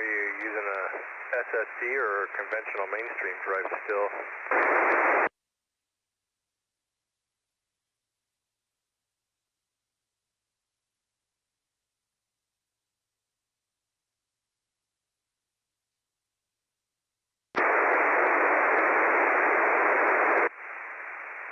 you using a SSD or a conventional mainstream drive still?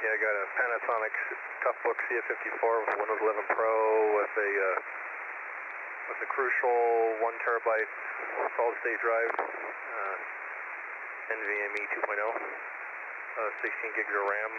Yeah, I got a Panasonic Toughbook CF54 with Windows 11 Pro with a Crucial 1 terabyte solid state drive, NVMe 2.0, 16 gigs of RAM.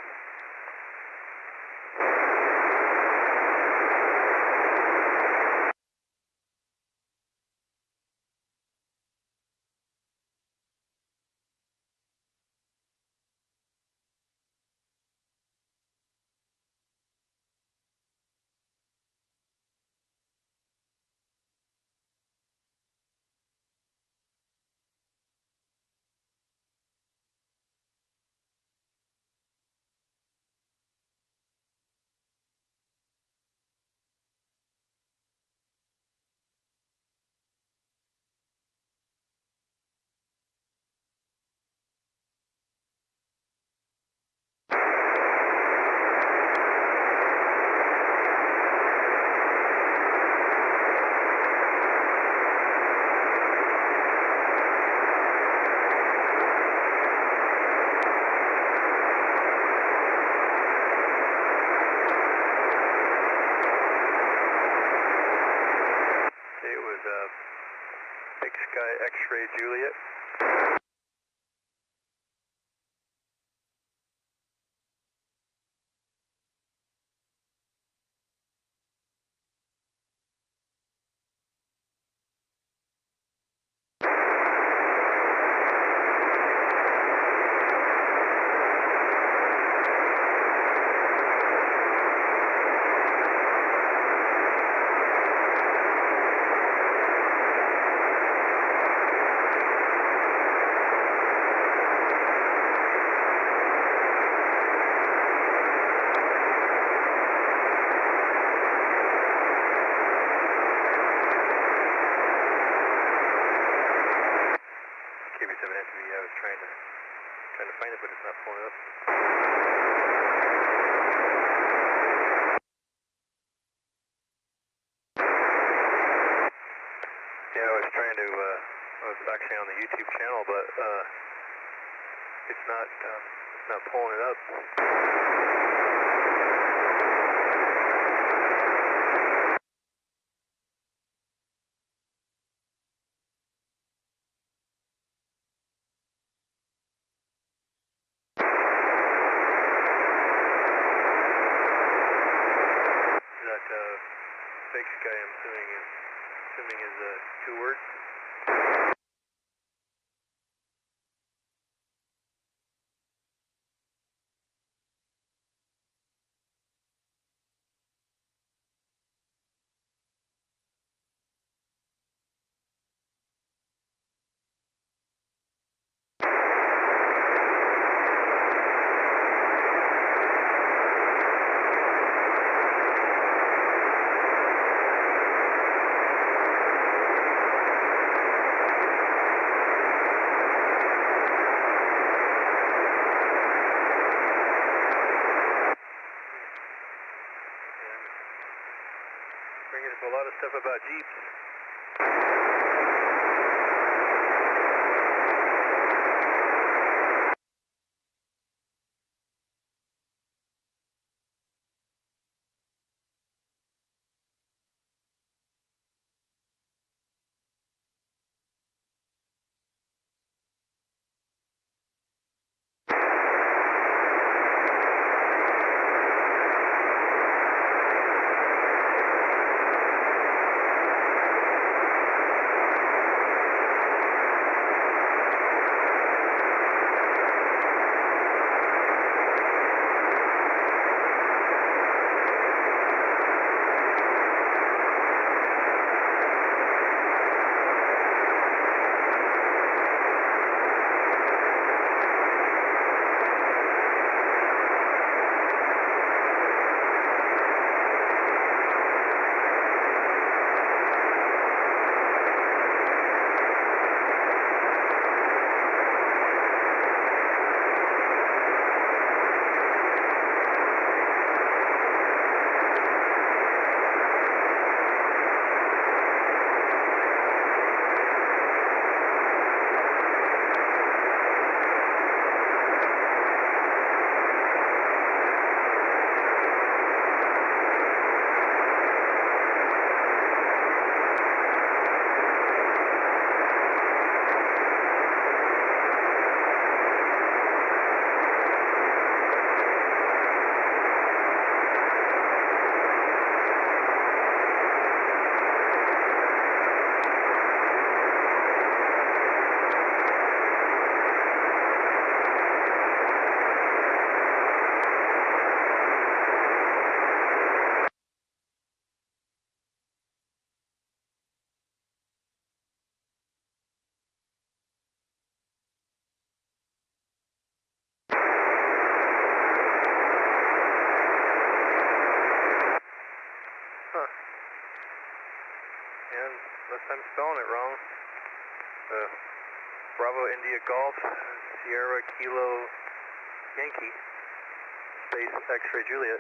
Big Sky X-Ray Juliet. I was trying to find it, but it's not pulling up. Yeah, I was trying to. I was actually on the YouTube channel, but it's not pulling it up. Big Sky, I'm assuming is 2 words. Bringing up a lot of stuff about Jeeps. unless I'm spelling it wrong. Bravo India Golf, Sierra Kilo Yankee, space X-ray Juliet.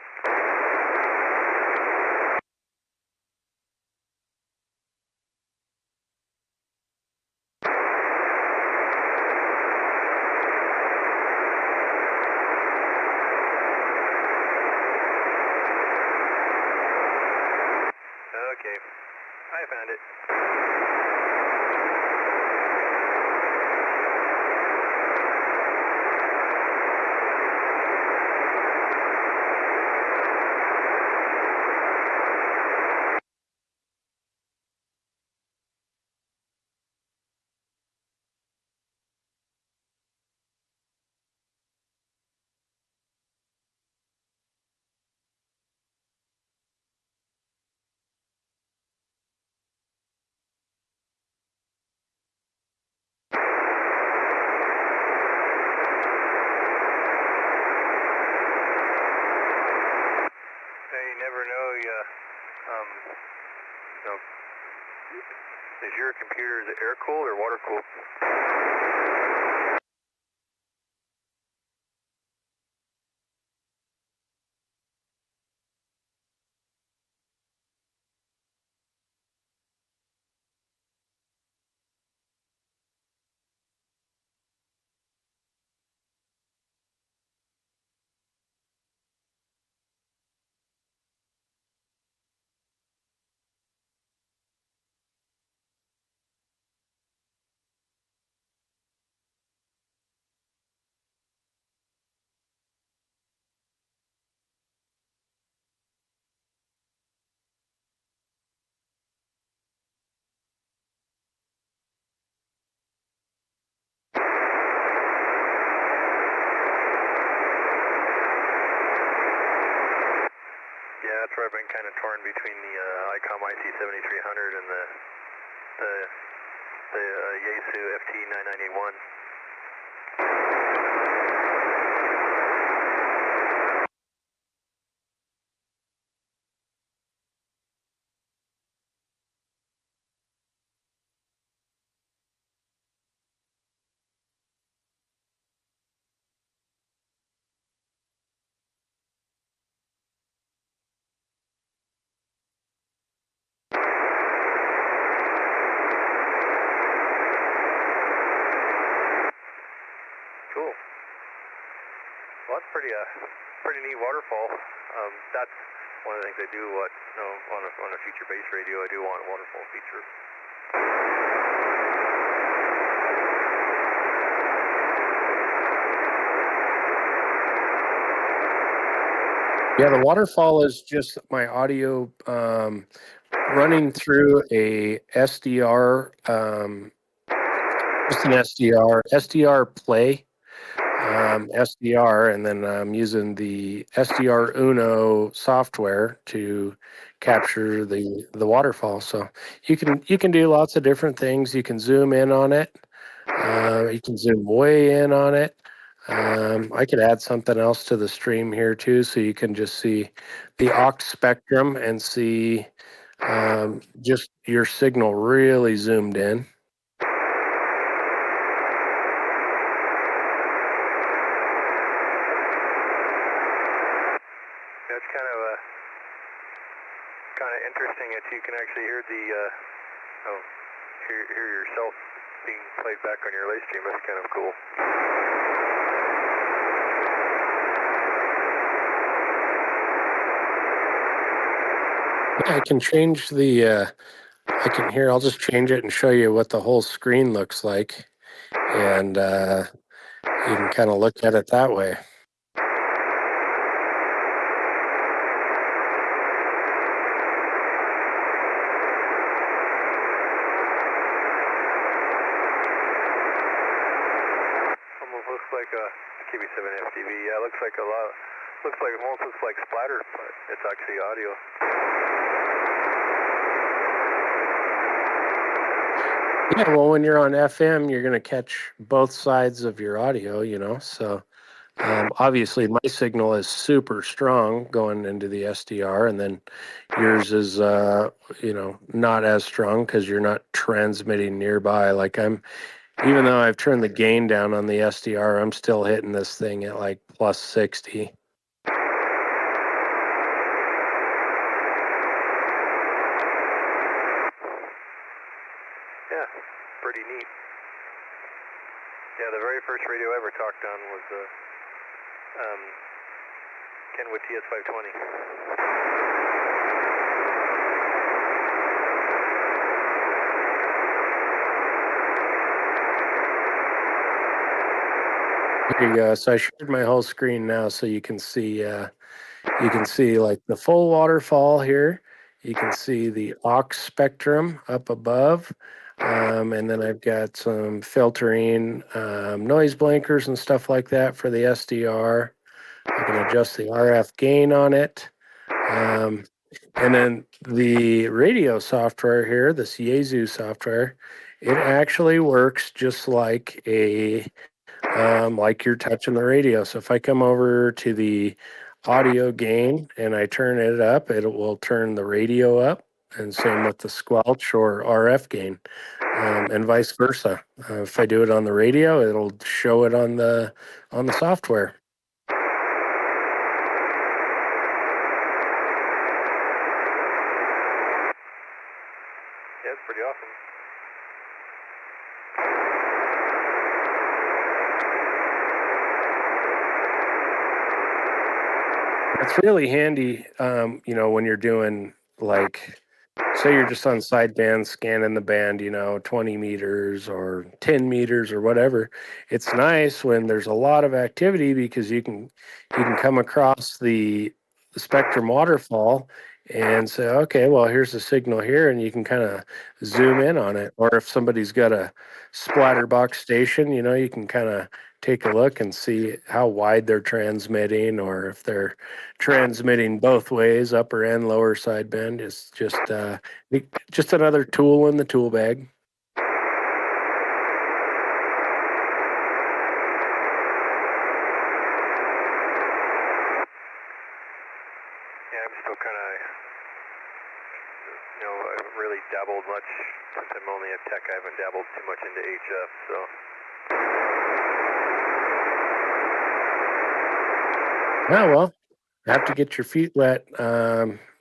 Okay, I found it. You never know, is your computer, is it air-cooled or water-cooled? Yeah, that's where I've been kind of torn between the ICOM IC7300 and the Yaesu FT9981. Cool. Well, that's pretty neat waterfall. That's one of the things I do on a future base radio. I do want a waterfall feature. Yeah, the waterfall is just my audio running through a SDR, just an SDR play, SDR, and then I'm using the SDR Uno software to capture the waterfall. So you can do lots of different things. You can zoom in on it. You can zoom way in on it. I could add something else to the stream here too, so you can just see the aux spectrum and see just your signal really zoomed in. That's kind of interesting that you can actually hear hear yourself being played back on your live stream. That's kind of cool. Yeah, I can change the. I'll just change it and show you what the whole screen looks like, and you can kind of look at it that way. Almost looks like a KB7FDV. Yeah, it looks like almost looks like splatter, but it's actually audio. Yeah, well, when you're on FM, you're going to catch both sides of your audio, so Obviously, my signal is super strong going into the SDR, and then yours is, not as strong because you're not transmitting nearby. Like even though I've turned the gain down on the SDR, I'm still hitting this thing at like plus 60. Yeah, pretty neat. Yeah, the very first radio I ever talked on was the Kenwood TS520. There you go. So I shared my whole screen now, so you can see like the full waterfall here. You can see the aux spectrum up above. And then I've got some filtering, noise blinkers and stuff like that for the SDR. I can adjust the RF gain on it. And then the radio software here, this Yaesu software, it actually works just like like you're touching the radio. So if I come over to the audio gain and I turn it up, it will turn the radio up, and same with the squelch or RF gain, and vice versa. If I do it on the radio, it'll show it on the software. Yeah, it's pretty awesome. It's really handy, when you're doing, like, say you're just on sideband scanning the band, 20 meters or 10 meters or whatever. It's nice when there's a lot of activity because you can come across the spectrum waterfall and say, okay, well, here's the signal here, and you can kind of zoom in on it. Or if somebody's got a splatter box station, you can kind of take a look and see how wide they're transmitting, or if they're transmitting both ways, upper and lower sideband. Is just another tool in the tool bag. Yeah, I'm still kind of, I haven't really dabbled much since I'm only a tech. I haven't dabbled too much into HF, so. Oh, well, have to get your feet wet.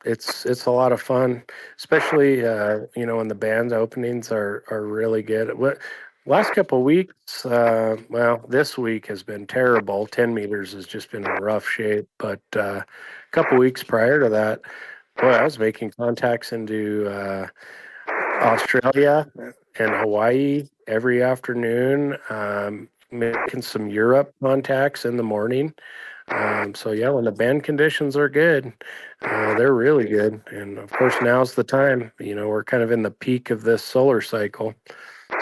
It's a lot of fun, especially when the band openings are really good. Last couple of weeks, well, this week has been terrible. 10 meters has just been in rough shape, but a couple weeks prior to that, boy, I was making contacts into Australia and Hawaii every afternoon, making some Europe contacts in the morning. So yeah, when the band conditions are good, they're really good. And of course, now's the time. We're kind of in the peak of this solar cycle.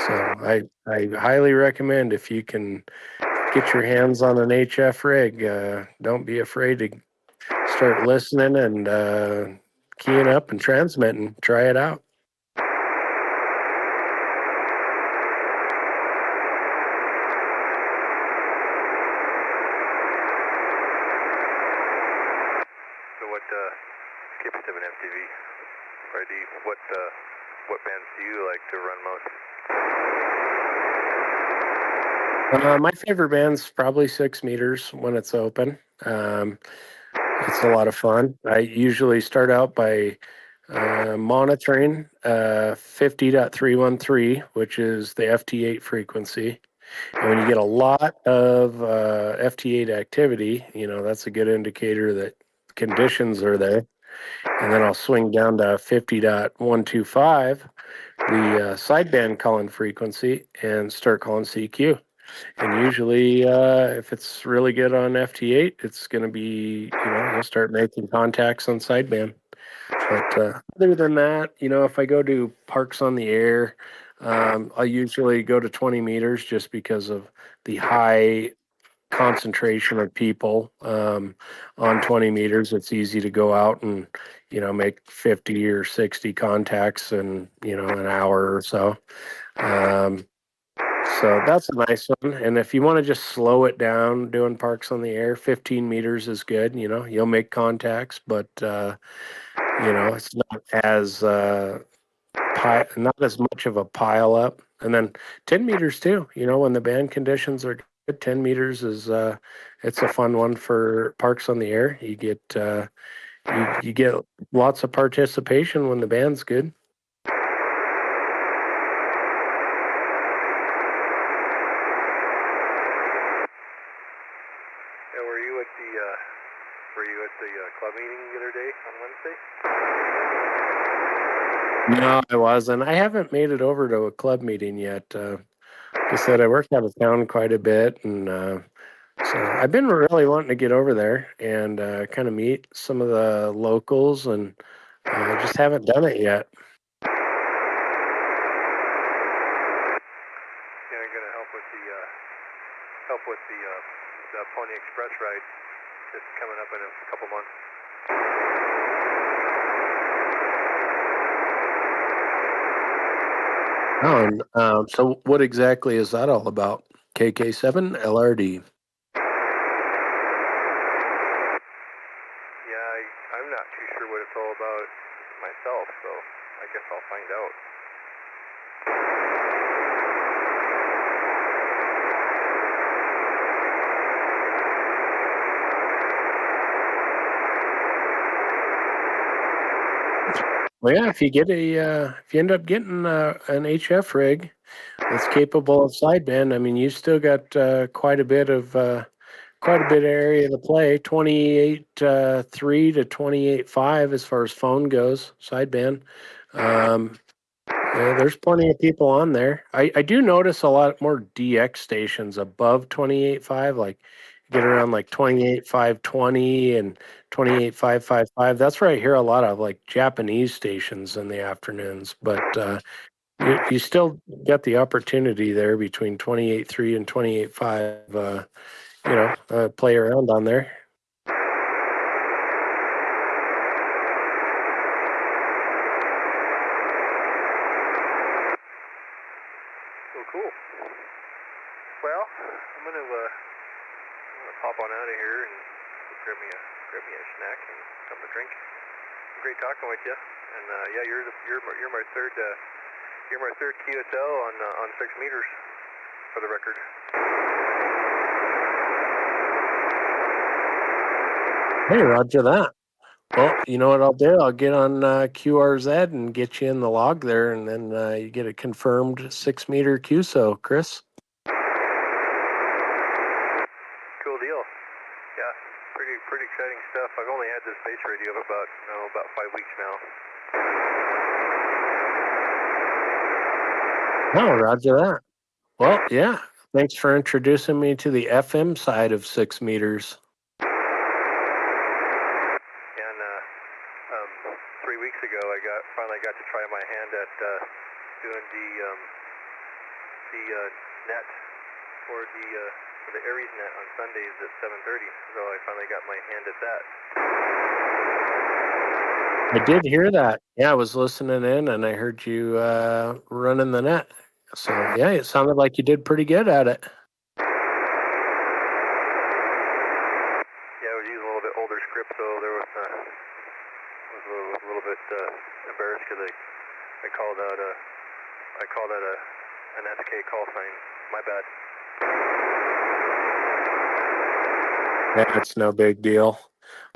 So I highly recommend, if you can get your hands on an HF rig, don't be afraid to start listening and keying up and transmitting. Try it out. So what KP7 MTV, or what bands do you like to run most? My favorite band's probably 6 meters when it's open. It's a lot of fun. I usually start out by monitoring 50.313, which is the FT8 frequency. And when you get a lot of FT8 activity, that's a good indicator that conditions are there. And then I'll swing down to 50.125, the sideband calling frequency, and start calling CQ. And usually, if it's really good on FT8, it's going to be, you'll start making contacts on sideband. But other than that, if I go to parks on the air, I usually go to 20 meters just because of the high concentration of people on 20 meters. It's easy to go out and, make 50 or 60 contacts in, an hour or so. So that's a nice one. And if you want to just slow it down doing parks on the air, 15 meters is good. You'll make contacts, but it's not as not as much of a pile up. And then 10 meters too. When the band conditions are good, 10 meters is it's a fun one for parks on the air. You get you get lots of participation when the band's good. Yeah, were you at the club meeting the other day on Wednesday? No, I wasn't. I haven't made it over to a club meeting yet. Like I said, I work out of town quite a bit, and so I've been really wanting to get over there and kind of meet some of the locals, and just haven't done it yet. Yeah, I'm gonna help with the Pony Express ride that's coming up in a couple months. Oh, and so what exactly is that all about? KK7 LRD. Yeah, I'm not too sure what it's all about myself, so I guess I'll find out. Well, yeah, if you end up getting an HF rig that's capable of sideband, I mean, you still got quite a bit of area to play. 28.3 to 28.5 as far as phone goes, sideband. Yeah, there's plenty of people on there. I do notice a lot more DX stations above 28.5, like get around like 28.520 and 28.555. That's where I hear a lot of like Japanese stations in the afternoons, but you still get the opportunity there between 28.3 and 28.5, play around on there. Oh, cool. Well, I'm gonna pop on out of here and grab me a snack and something to drink. Great talking with you. And yeah, you're my third QSL on 6 meters for the record. Hey, roger that. Well, you know what I'll do? I'll get on QRZ and get you in the log there, and then you get a confirmed 6 meter QSO, Chris. Cool deal. Yeah, pretty exciting stuff. I've only had this base radio about 5 weeks now. Oh, roger that. Well, yeah. Thanks for introducing me to the FM side of 6 meters. And 3 weeks ago, I finally got to try my hand at doing the net for the Aries net on Sundays at 7:30. So I finally got my hand at that. I did hear that. Yeah, I was listening in, and I heard you running the net. So yeah, it sounded like you did pretty good at it. Yeah, I was using a little bit older script, so there was a little bit embarrassed because I called out an SK call sign. My bad. That's no big deal.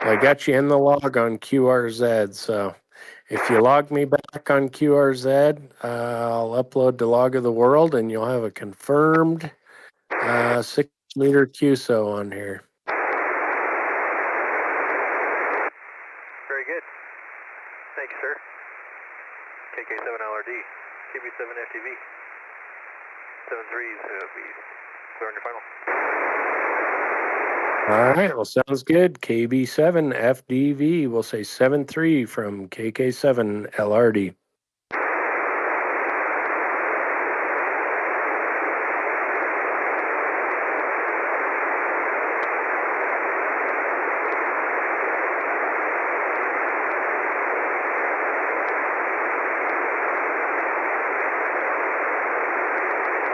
Well, I got you in the log on QRZ, so if you log me back on QRZ, I'll upload the log of the world, and you'll have a confirmed 6 meter QSO on here. Very good. Thank you, sir. KK7LRD, KB7FTV. 7.3s be clear on your final. All right, well, sounds good. KB7FDV, we'll say 7.3 from KK7LRD.